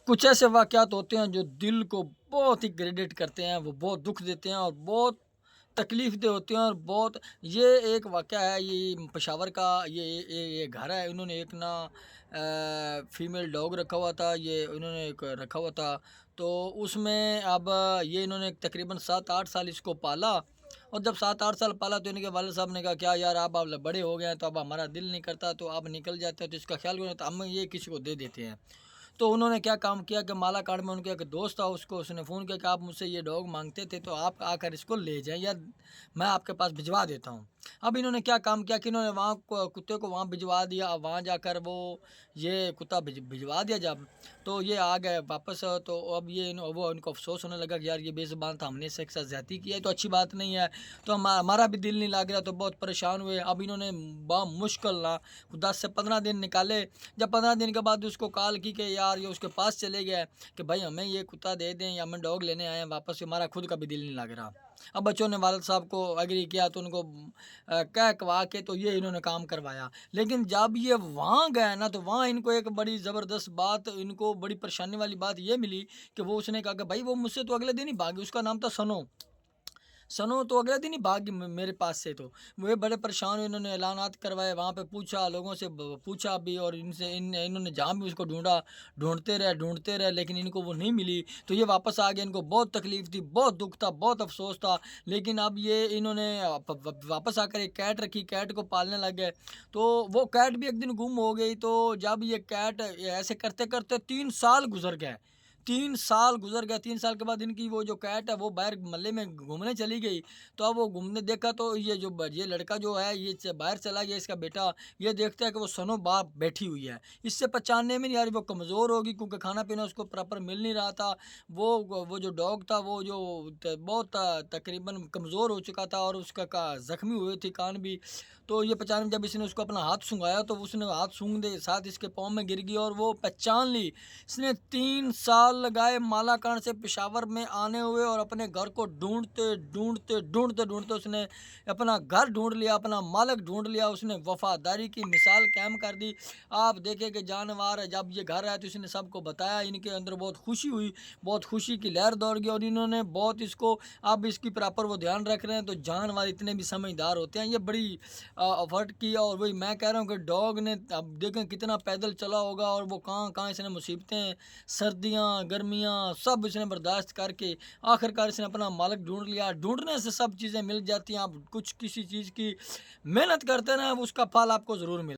कुछ ऐसे वाक़यात होते हैं जो दिल को बहुत ही ग्रेडेट करते हैं, वो बहुत दुःख देते हैं और बहुत तकलीफ़देह होते हैं और बहुत ये एक वाक़या है ये पेशावर का ये घर है इन्होंने एक ना फ़ीमेल डॉग रखा हुआ था, ये इन्होंने एक रखा हुआ था। तो उसमें अब ये इन्होंने तकरीबन 7-8 साल इसको पाला और जब 7-8 साल पाला तो इनके वालिद साहब ने कहा क्या यार आप बड़े हो गए हैं तो अब हमारा दिल नहीं करता तो आप निकल जाते हैं तो इसका ख़्याल करो तो हम ये किसी को दे देते हैं। तो उन्होंने क्या काम किया कि मालाकाड़ में उनका एक दोस्त था उसको उसने फ़ोन किया कि आप मुझसे ये डॉग मांगते थे तो आप आकर इसको ले जाएं या मैं आपके पास भिजवा देता हूँ। अब इन्होंने क्या काम किया कि इन्होंने वहाँ कुत्ते को वहाँ भिजवा दिया। अब वहाँ जाकर वो ये कुत्ता भिजवा दिया जब तो ये आ गए वापस। तो अब ये वो इनको अफसोस होने लगा कि यार ये बेज़ुबान था हमने इसके साथ ज़्यादती की है तो अच्छी बात नहीं है। तो हमारा भी दिल नहीं लग रहा तो बहुत परेशान हुए। अब इन्होंने मुश्किल ना 10 से 15 दिन निकाले। जब 15 दिन के बाद उसको कॉल की कि यार ये उसके पास चले गए कि भाई हमें ये कुत्ता दे दें या हमें डॉग लेने आए हैं वापस, हमारा खुद का भी दिल नहीं लग रहा। अब बच्चों ने वालिद साहब को एग्री किया तो उनको कह कवा के तो ये इन्होंने काम करवाया। लेकिन जब ये वहाँ गए ना तो वहाँ इनको एक बड़ी ज़बरदस्त बात, इनको बड़ी परेशानी वाली बात ये मिली कि वो उसने कहा कि भाई वो मुझसे तो अगले दिन ही भागी। उसका नाम था सनो। सनो तो अगले दिन ही भाग गई मेरे पास से। तो वे बड़े परेशान हुए, इन्होंने ऐलानात करवाए, वहाँ पे पूछा, लोगों से पूछा भी और इनसे इन्होंने जहाँ भी उसको ढूंढा, ढूंढते रहे लेकिन इनको वो नहीं मिली। तो ये वापस आ गए। इनको बहुत तकलीफ थी, बहुत दुख था, बहुत अफसोस था। लेकिन अब ये इन्होंने वापस आकर एक कैट रखी, कैट को पालने लग गए। तो वो कैट भी एक दिन गुम हो गई। तो जब ये कैट ऐसे करते करते 3 साल गुजर गए। 3 साल गुज़र गए, 3 साल के बाद इनकी वो जो कैट है वो बाहर मोहल्ले में घूमने चली गई। तो अब वो घूमने देखा तो ये लड़का जो है ये बाहर चला गया इसका बेटा। ये देखता है कि वो सनो बाप बैठी हुई है। इससे पहचानने में नहीं आ रही वो कमज़ोर होगी क्योंकि खाना पीना उसको प्रॉपर मिल नहीं रहा था। वो जो डॉग था वो जो बहुत तकरीबन कमज़ोर हो चुका था और उसका ज़ख्मी हुए थे कान भी। तो ये पहचान जब इसने उसको अपना हाथ सूंघाया तो उसने हाथ सूंघने के साथ इसके पाँव में गिर गई और वो पहचान ली। इसने 3 साल लगाए मालाकान से पेशावर में आने हुए और अपने घर को ढूंढते उसने अपना घर ढूंढ लिया, अपना मालिक ढूंढ लिया। उसने वफादारी की मिसाल कायम कर दी। आप देखें कि जानवर है, जब ये घर आया तो इसने सबको बताया। इनके अंदर बहुत खुशी हुई, बहुत खुशी की लहर दौड़ गई और इन्होंने बहुत इसको अब इसकी प्रॉपर वो ध्यान रख रहे हैं। तो जानवर इतने भी समझदार होते हैं, ये बड़ी एफर्ट किया और वही मैं कह रहा हूँ कि डॉग ने अब देखें कितना पैदल चला होगा और वो कहाँ कहाँ इसने मुसीबतें, सर्दियाँ, गर्मियाँ सब इसने बर्दाश्त करके आखिरकार इसने अपना मालिक ढूँढ लिया। ढूँढने से सब चीज़ें मिल जाती हैं। आप कुछ किसी चीज़ की मेहनत करते रहें, उसका फल आपको ज़रूर मिले।